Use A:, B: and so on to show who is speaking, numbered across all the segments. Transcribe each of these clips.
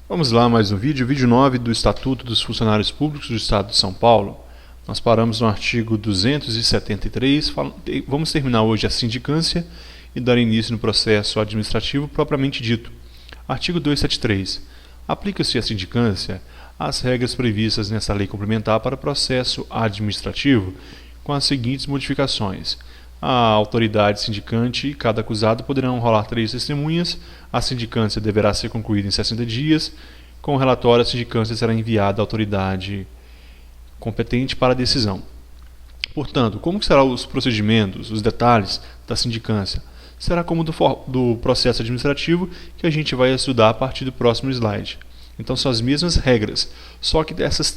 A: Vamos lá, mais um vídeo 9 do Estatuto dos Funcionários Públicos do Estado de São Paulo. Nós paramos no artigo 273, vamos terminar hoje a sindicância e dar início no processo administrativo propriamente dito. Artigo 273. Aplica-se à sindicância as regras previstas nessa lei complementar para processo administrativo, com as seguintes modificações. A autoridade sindicante e cada acusado poderão rolar 3 testemunhas. A sindicância deverá ser concluída em 60 dias. Com o relatório, a sindicância será enviada à autoridade competente para a decisão. Portanto, como serão os procedimentos, os detalhes da sindicância? Será como do processo administrativo, que a gente vai estudar a partir do próximo slide. Então, são as mesmas regras, só que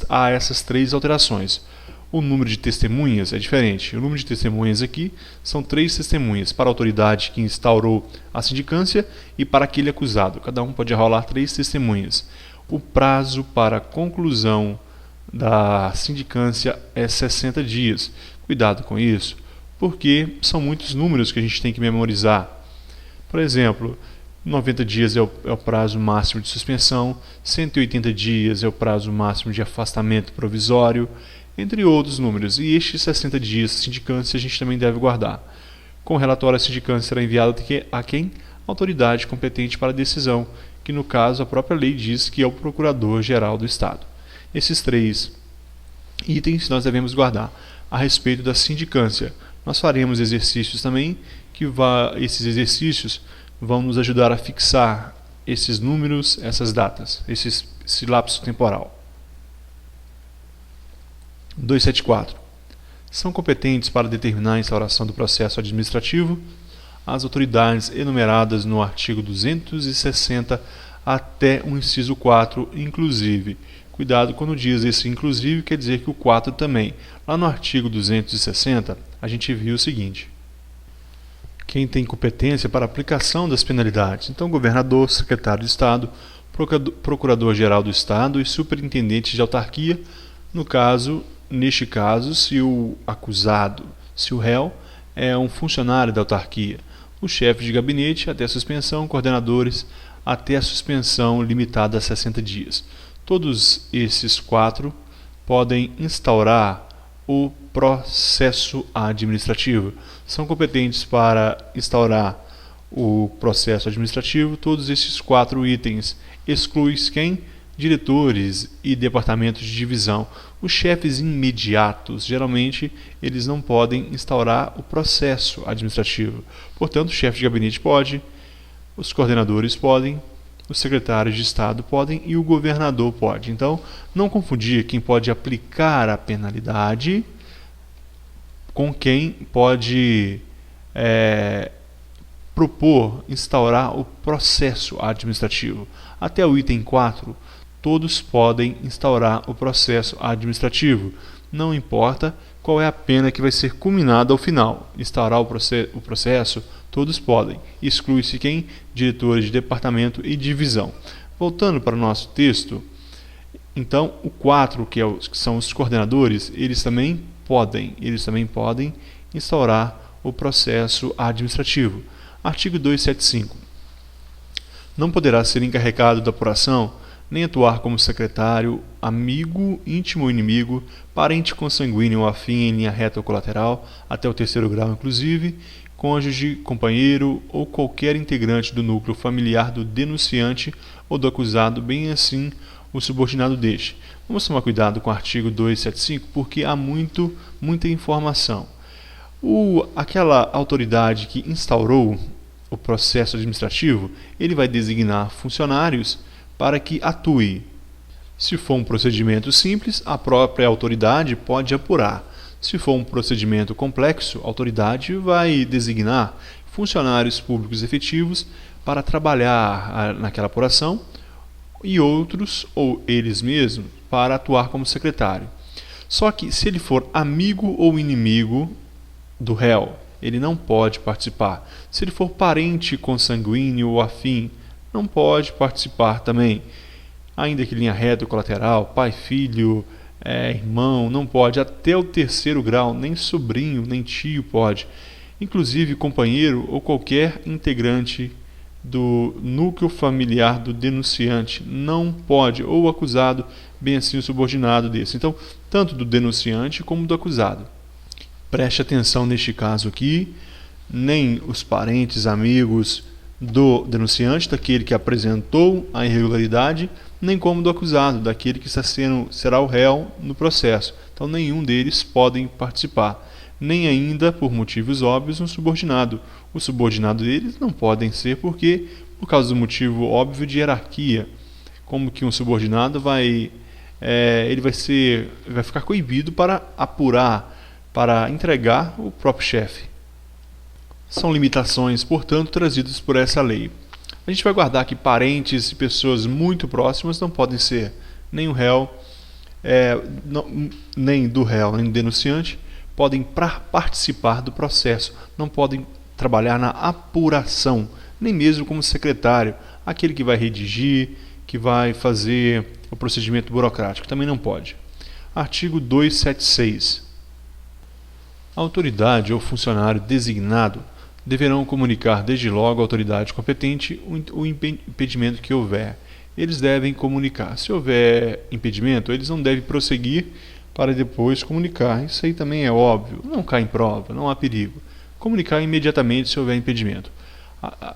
A: há essas 3 alterações. O número de testemunhas é diferente. O número de testemunhas aqui são 3 testemunhas para a autoridade que instaurou a sindicância e para aquele acusado. Cada um pode rolar 3 testemunhas. O prazo para a conclusão da sindicância é 60 dias. Cuidado com isso, porque são muitos números que a gente tem que memorizar. Por exemplo, 90 dias é o prazo máximo de suspensão, 180 dias é o prazo máximo de afastamento provisório, entre outros números, e estes 60 dias de sindicância a gente também deve guardar. Com o relatório, a sindicância será enviada a quem? Autoridade competente para a decisão, que no caso a própria lei diz que é o Procurador-Geral do Estado. Esses 3 itens nós devemos guardar. A respeito da sindicância, nós faremos exercícios também, esses exercícios vão nos ajudar a fixar esses números, essas datas, esse lapso temporal. 274. São competentes para determinar a instauração do processo administrativo as autoridades enumeradas no artigo 260 até o inciso 4, inclusive. Cuidado quando diz esse inclusive, quer dizer que o 4 também. Lá no artigo 260, a gente viu o seguinte: quem tem competência para a aplicação das penalidades. Então, governador, secretário de Estado, procurador-geral do Estado e superintendente de autarquia, neste caso, se o acusado, se o réu, é um funcionário da autarquia, o chefe de gabinete até a suspensão, coordenadores até a suspensão limitada a 60 dias. Todos esses 4 podem instaurar o processo administrativo. São competentes para instaurar o processo administrativo todos esses 4 itens. Exclui-se quem? Diretores e departamentos de divisão. Os chefes imediatos, geralmente, eles não podem instaurar o processo administrativo. Portanto, o chefe de gabinete pode, os coordenadores podem, os secretários de Estado podem e o governador pode. Então, não confundir quem pode aplicar a penalidade com quem pode propor, instaurar o processo administrativo. Até o item 4, todos podem instaurar o processo administrativo. Não importa qual é a pena que vai ser culminada ao final. Instaurar o processo, todos podem. Exclui-se quem? Diretores de departamento e divisão. Voltando para o nosso texto, então o 4, que são os coordenadores, eles também podem instaurar o processo administrativo. Artigo 275. Não poderá ser encarregado da apuração nem atuar como secretário, amigo, íntimo ou inimigo, parente consanguíneo ou afim em linha reta ou colateral, até o 3º grau inclusive, cônjuge, companheiro ou qualquer integrante do núcleo familiar do denunciante ou do acusado, bem assim o subordinado deste. Vamos tomar cuidado com o artigo 275 porque há muita informação. Aquela autoridade que instaurou o processo administrativo, ele vai designar funcionários para que atue. Se for um procedimento simples, a própria autoridade pode apurar. Se for um procedimento complexo, a autoridade vai designar funcionários públicos efetivos para trabalhar naquela apuração e outros, ou eles mesmos, para atuar como secretário. Só que se ele for amigo ou inimigo do réu, ele não pode participar. Se ele for parente consanguíneo ou afim, não pode participar também. Ainda que linha reta ou colateral, pai, filho, irmão, não pode. Até o 3º grau, nem sobrinho, nem tio pode. Inclusive companheiro ou qualquer integrante do núcleo familiar do denunciante não pode, ou o acusado, bem assim o subordinado desse. Então, tanto do denunciante como do acusado. Preste atenção neste caso aqui, nem os parentes, amigos do denunciante, daquele que apresentou a irregularidade, nem como do acusado, daquele que será o réu no processo. Então, nenhum deles podem participar. Nem ainda, por motivos óbvios, um subordinado. O subordinado deles não podem ser por causa do motivo óbvio de hierarquia. Como que um subordinado vai ficar coibido para apurar, para entregar o próprio chefe. São limitações, portanto, trazidas por essa lei. A gente vai guardar que parentes e pessoas muito próximas não podem ser nem o réu, nem do réu, nem do denunciante, podem participar do processo, não podem trabalhar na apuração, nem mesmo como secretário, aquele que vai redigir, que vai fazer o procedimento burocrático, também não pode. Artigo 276. A autoridade ou funcionário designado deverão comunicar desde logo à autoridade competente o impedimento que houver. Eles devem comunicar. Se houver impedimento, eles não devem prosseguir para depois comunicar. Isso aí também é óbvio, não cai em prova, não há perigo. Comunicar imediatamente se houver impedimento.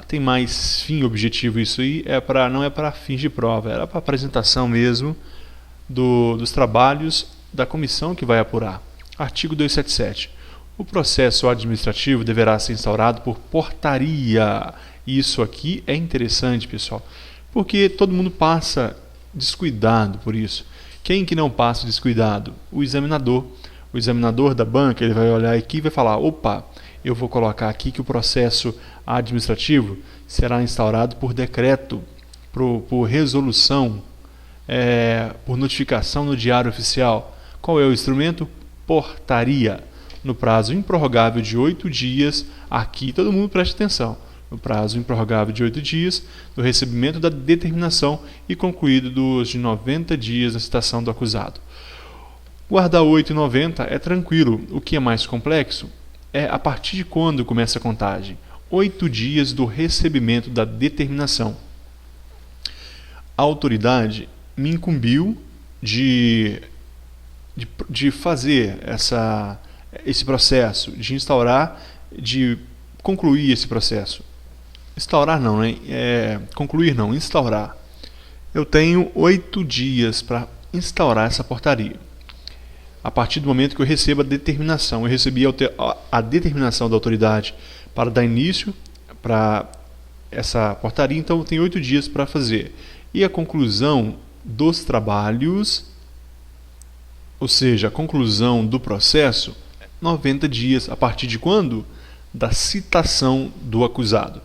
A: Tem mais fim objetivo isso aí, não é para fins de prova, era para apresentação mesmo dos trabalhos da comissão que vai apurar. Artigo 277. O processo administrativo deverá ser instaurado por portaria. Isso aqui é interessante, pessoal, porque todo mundo passa descuidado por isso. Quem que não passa descuidado? O examinador. O examinador da banca, ele vai olhar aqui e vai falar, opa, eu vou colocar aqui que o processo administrativo será instaurado por decreto, por resolução, por notificação no Diário Oficial. Qual é o instrumento? Portaria. No prazo improrrogável de 8 dias, aqui todo mundo preste atenção, no prazo improrrogável de 8 dias, do recebimento da determinação e concluído dos de 90 dias da citação do acusado. Guardar 8 e 90 é tranquilo, o que é mais complexo é a partir de quando começa a contagem. 8 dias do recebimento da determinação. A autoridade me incumbiu de fazer esse processo, de instaurar, de concluir esse processo. Instaurar não, né? Concluir não, instaurar. Eu tenho 8 dias para instaurar essa portaria. A partir do momento que eu recebo a determinação, eu recebi a determinação da autoridade para dar início para essa portaria, então eu tenho 8 dias para fazer. E a conclusão dos trabalhos, ou seja, a conclusão do processo, 90 dias. A partir de quando? Da citação do acusado.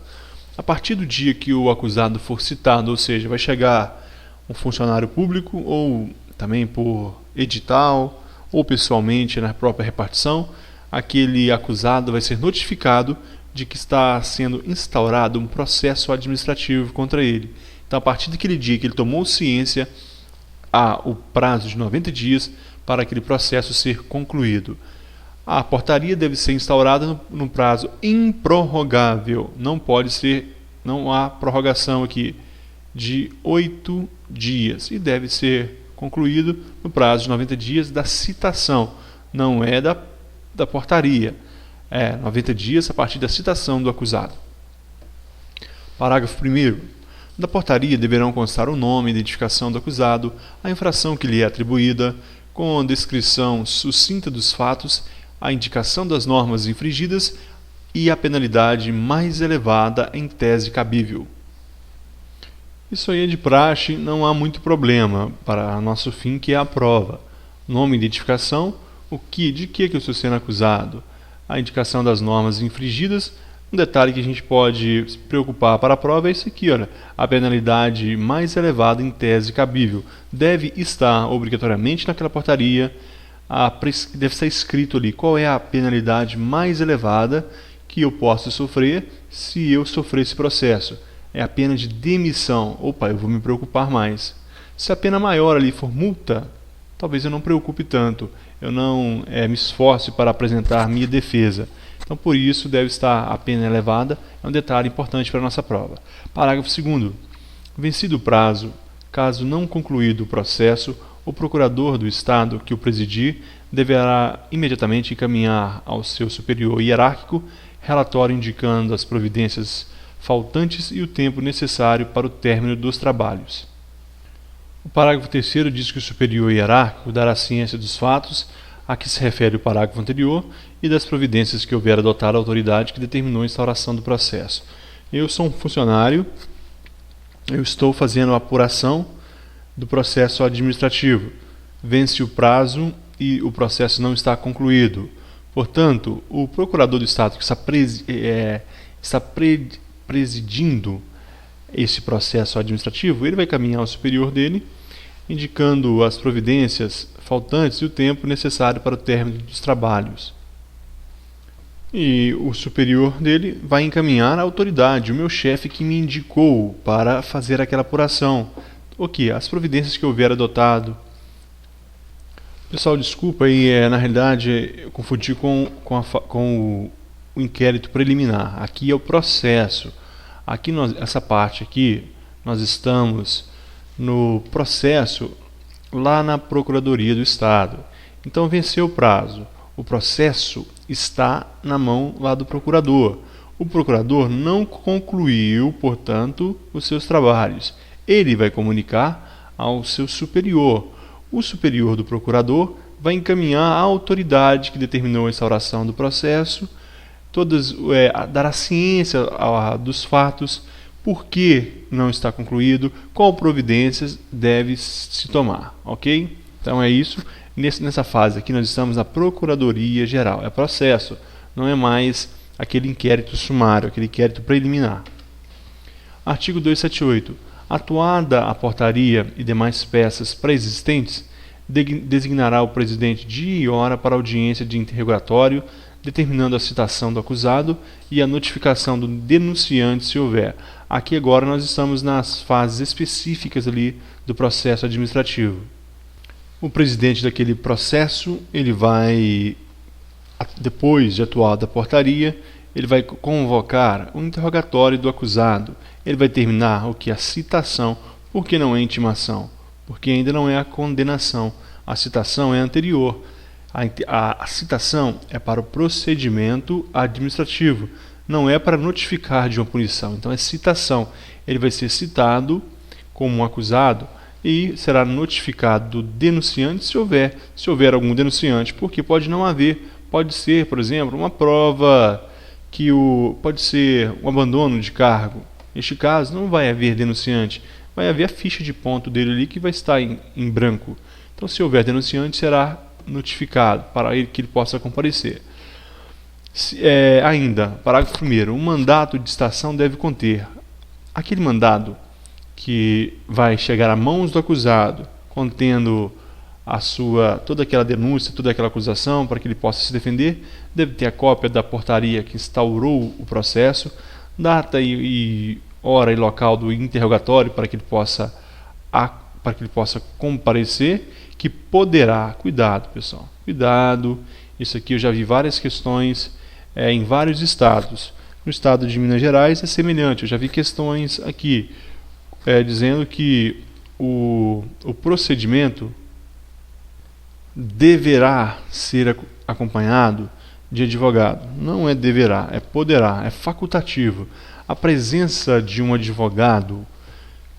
A: A partir do dia que o acusado for citado, ou seja, vai chegar um funcionário público, ou também por edital, ou pessoalmente na própria repartição, aquele acusado vai ser notificado de que está sendo instaurado um processo administrativo contra ele. Então, a partir daquele dia que ele tomou ciência, há o prazo de 90 dias para aquele processo ser concluído. A portaria deve ser instaurada no prazo improrrogável. Não há prorrogação aqui, de 8 dias. E deve ser concluído no prazo de 90 dias da citação. Não é da portaria. 90 dias a partir da citação do acusado. Parágrafo 1º. Da portaria deverão constar o nome e identificação do acusado, a infração que lhe é atribuída, com descrição sucinta dos fatos, a indicação das normas infringidas e a penalidade mais elevada em tese cabível. Isso aí é de praxe, não há muito problema para nosso fim, que é a prova. Nome e identificação, de que eu estou sendo acusado, a indicação das normas infringidas. Um detalhe que a gente pode se preocupar para a prova é isso aqui, olha, a penalidade mais elevada em tese cabível. Deve estar obrigatoriamente naquela portaria, deve estar escrito ali qual é a penalidade mais elevada que eu posso sofrer se eu sofrer esse processo. É a pena de demissão. Opa, eu vou me preocupar mais. Se a pena maior ali for multa, talvez eu não me preocupe tanto. Eu não me esforce para apresentar minha defesa. Então, por isso, deve estar a pena elevada. É um detalhe importante para a nossa prova. Parágrafo 2º. Vencido o prazo, caso não concluído o processo, o procurador do Estado que o presidir deverá imediatamente encaminhar ao seu superior hierárquico relatório indicando as providências faltantes e o tempo necessário para o término dos trabalhos. O parágrafo 3º diz que o superior hierárquico dará ciência dos fatos a que se refere o parágrafo anterior e das providências que houver adotado a autoridade que determinou a instauração do processo. Eu sou um funcionário, eu estou fazendo a apuração do processo administrativo. Vence o prazo e o processo não está concluído. Portanto, o procurador do Estado que está presidindo esse processo administrativo, ele vai caminhar ao superior dele, indicando as providências faltantes e o tempo necessário para o término dos trabalhos. E o superior dele vai encaminhar a autoridade, o meu chefe que me indicou para fazer aquela apuração. O que? As providências que houver adotado. Pessoal, desculpa aí, na realidade eu confundi com o inquérito preliminar. Aqui é o processo. Aqui essa parte aqui, nós estamos no processo lá na Procuradoria do Estado. Então venceu o prazo. O processo está na mão lá do procurador. O procurador não concluiu, portanto, os seus trabalhos. Ele vai comunicar ao seu superior. O superior do procurador vai encaminhar à autoridade que determinou a instauração do processo, dará ciência dos fatos, por que não está concluído, qual providências deve se tomar, ok? Então é isso. Nessa fase aqui nós estamos na Procuradoria Geral. É processo, não é mais aquele inquérito sumário, aquele inquérito preliminar. Artigo 278. Atuada a portaria e demais peças pré-existentes, designará o presidente dia e hora para audiência de interrogatório, determinando a citação do acusado e a notificação do denunciante se houver. Aqui agora nós estamos nas fases específicas ali do processo administrativo. O presidente daquele processo, ele vai, depois de atuada a portaria, ele vai convocar um interrogatório do acusado. Ele vai terminar o que? A citação, porque não é intimação, porque ainda não é a condenação. A citação é anterior. A citação é para o procedimento administrativo, não é para notificar de uma punição. Então é citação. Ele vai ser citado como um acusado e será notificado do denunciante se houver algum denunciante, porque pode não haver. Pode ser, por exemplo, uma prova que pode ser um abandono de cargo. Neste caso, não vai haver denunciante, vai haver a ficha de ponto dele ali que vai estar em branco. Então, se houver denunciante, será notificado para que ele possa comparecer. Ainda, parágrafo 1º, um mandato de estação deve conter aquele mandado que vai chegar a mãos do acusado, contendo toda aquela denúncia, toda aquela acusação, para que ele possa se defender, deve ter a cópia da portaria que instaurou o processo, data e hora e local do interrogatório para que ele possa comparecer, que poderá, cuidado pessoal, cuidado, isso aqui eu já vi várias questões em vários estados. No estado de Minas Gerais é semelhante, eu já vi questões aqui dizendo que o procedimento deverá ser acompanhado de advogado. Não é deverá, é poderá, é facultativo. A presença de um advogado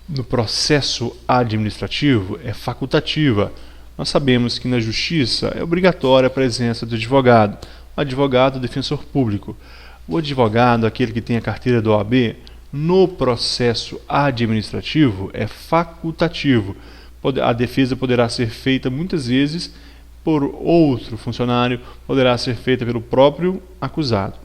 A: no processo administrativo é facultativa. Nós sabemos que na justiça é obrigatória a presença do advogado. O advogado, defensor público. O advogado, aquele que tem a carteira da OAB, no processo administrativo é facultativo. A defesa poderá ser feita muitas vezes por outro funcionário, poderá ser feita pelo próprio acusado.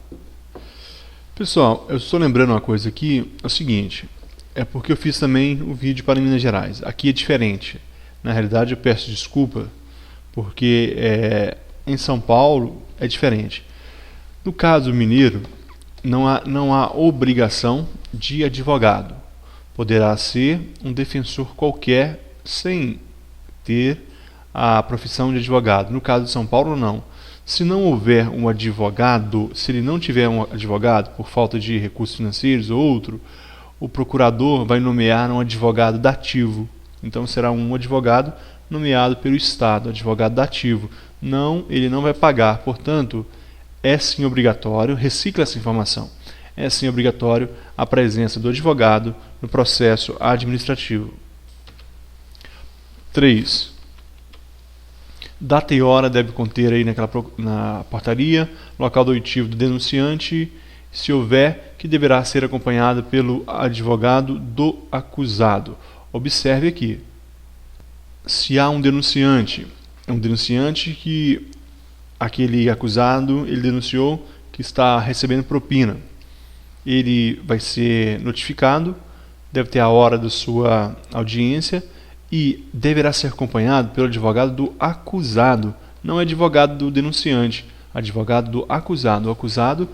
A: Pessoal, eu estou lembrando uma coisa aqui, é o seguinte, é porque eu fiz também o vídeo para Minas Gerais. Aqui é diferente. Na realidade eu peço desculpa, porque em São Paulo é diferente. No caso mineiro, não há obrigação de advogado. Poderá ser um defensor qualquer sem ter a profissão de advogado. No caso de São Paulo, não. Se não houver um advogado, se ele não tiver um advogado por falta de recursos financeiros ou outro, o procurador vai nomear um advogado dativo. Então será um advogado nomeado pelo Estado, advogado dativo. Não, ele não vai pagar, portanto, é sim obrigatório, recicla essa informação, é sim obrigatório a presença do advogado no processo administrativo. 3. Data e hora deve conter aí na portaria, local do oitivo do denunciante, se houver, que deverá ser acompanhada pelo advogado do acusado. Observe aqui, se há um denunciante que aquele acusado, ele denunciou que está recebendo propina, ele vai ser notificado, deve ter a hora da sua audiência e deverá ser acompanhado pelo advogado do acusado, não é advogado do denunciante, advogado do acusado. O acusado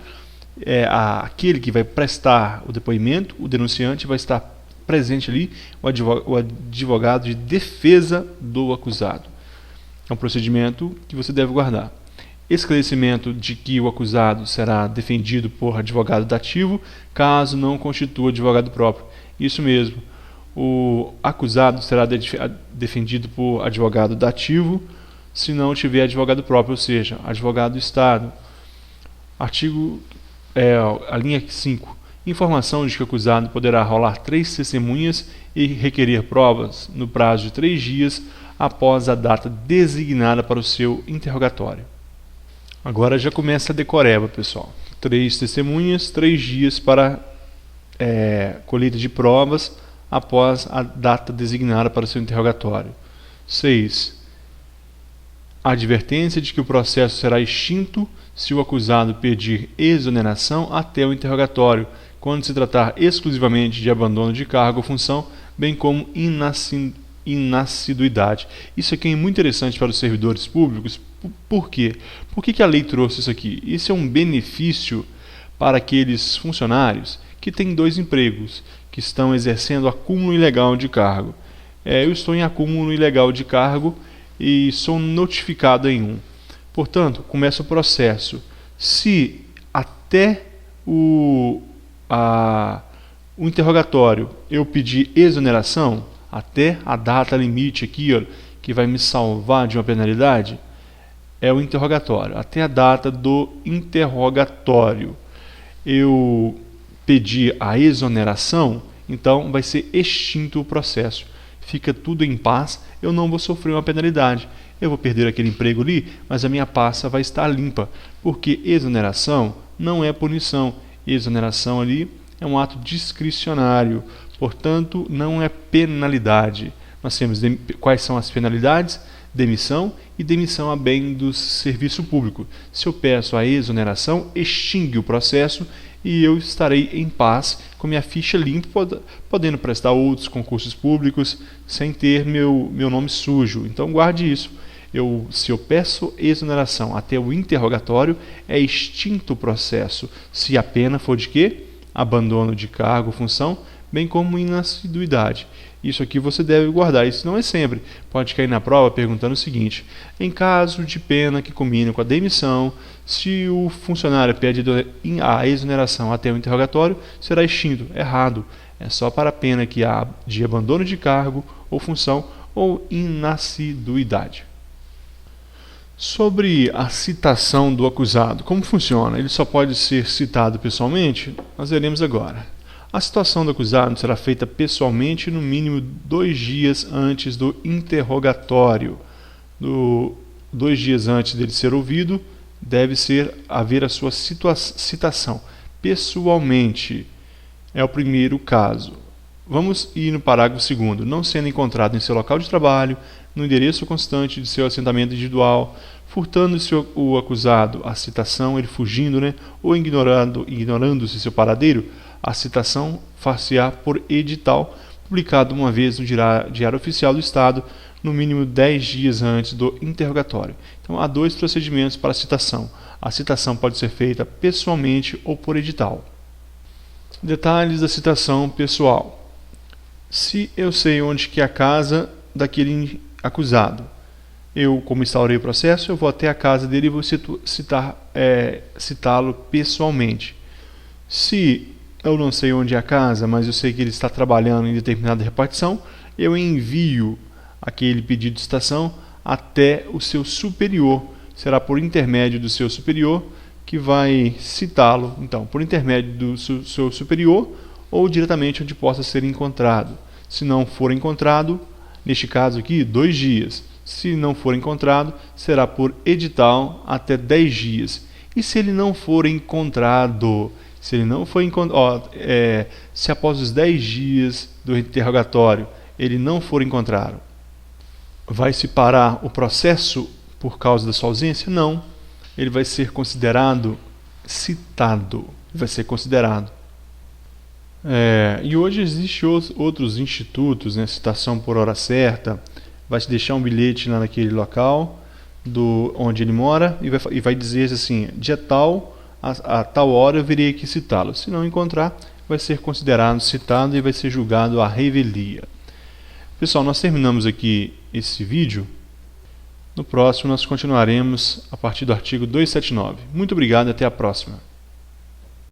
A: é aquele que vai prestar o depoimento, o denunciante vai estar presente ali, o advogado de defesa do acusado. É um procedimento que você deve guardar. Esclarecimento de que o acusado será defendido por advogado dativo, caso não constitua advogado próprio. Isso mesmo, o acusado será defendido por advogado dativo, se não tiver advogado próprio, ou seja, advogado do Estado. A linha 5. Informação de que o acusado poderá rolar 3 testemunhas e requerer provas no prazo de 3 dias após a data designada para o seu interrogatório. Agora já começa a decoreba, pessoal. 3 testemunhas, 3 dias para colheita de provas após a data designada para o seu interrogatório. 6. A advertência de que o processo será extinto se o acusado pedir exoneração até o interrogatório, quando se tratar exclusivamente de abandono de cargo ou função, bem como inassiduidade. Isso aqui é muito interessante para os servidores públicos. Por quê? Por que a lei trouxe isso aqui? Isso é um benefício para aqueles funcionários que têm 2 empregos, que estão exercendo acúmulo ilegal de cargo. Eu estou em acúmulo ilegal de cargo e sou notificado em um. Portanto, começa o processo. Se até o interrogatório eu pedir exoneração, até a data limite aqui, ó, que vai me salvar de uma penalidade, é o interrogatório. Até a data do interrogatório eu pedir a exoneração, então vai ser extinto o processo. Fica tudo em paz, eu não vou sofrer uma penalidade. Eu vou perder aquele emprego ali, mas a minha pasta vai estar limpa, porque exoneração não é punição. Exoneração ali é um ato discricionário, portanto não é penalidade. Nós temos quais são as penalidades? Demissão e demissão a bem do serviço público. Se eu peço a exoneração, extingue o processo e eu estarei em paz com minha ficha limpa, podendo prestar outros concursos públicos sem ter meu nome sujo. Então guarde isso. Se eu peço exoneração até o interrogatório, é extinto o processo, se a pena for de quê? Abandono de cargo ou função, bem como inassiduidade. Isso aqui você deve guardar, isso não é sempre. Pode cair na prova perguntando o seguinte: em caso de pena que combine com a demissão, se o funcionário pede a exoneração até o interrogatório, será extinto. Errado. É só para a pena que há de abandono de cargo ou função ou inassiduidade. Sobre a citação do acusado, como funciona? Ele só pode ser citado pessoalmente? Nós veremos agora. A citação do acusado será feita pessoalmente no mínimo 2 dias antes do interrogatório. 2 dias antes dele ser ouvido, deve haver a sua citação pessoalmente. É o primeiro caso. Vamos ir no parágrafo 2º. Não sendo encontrado em seu local de trabalho, no endereço constante de seu assentamento individual, furtando-se o acusado a citação, ele fugindo, ou ignorando-se seu paradeiro, a citação far-se-á por edital, publicado uma vez no Diário Oficial do Estado, no mínimo 10 dias antes do interrogatório. Então, há 2 procedimentos para a citação. A citação pode ser feita pessoalmente ou por edital. Detalhes da citação pessoal. Se eu sei onde que é a casa daquele acusado, eu, como instaurei o processo, eu vou até a casa dele e vou citá-lo pessoalmente. Se eu não sei onde é a casa, mas eu sei que ele está trabalhando em determinada repartição, eu envio aquele pedido de citação até o seu superior. Será por intermédio do seu superior que vai citá-lo, então, por intermédio do seu superior ou diretamente onde possa ser encontrado. Se não for encontrado, neste caso aqui, 2 dias. Se não for encontrado, será por edital até 10 dias. E se ele não for encontrado, se após os 10 dias do interrogatório ele não for encontrado, vai se parar o processo por causa da sua ausência? Não. Ele vai ser considerado citado. Vai ser considerado. E hoje existem outros institutos, né? Citação por hora certa. Vai te deixar um bilhete lá naquele local onde ele mora e vai dizer assim: dia tal, a tal hora eu virei aqui citá-lo. Se não encontrar, vai ser considerado citado e vai ser julgado à revelia. Pessoal, nós terminamos aqui esse vídeo. No próximo nós continuaremos a partir do artigo 279. Muito obrigado e até a próxima.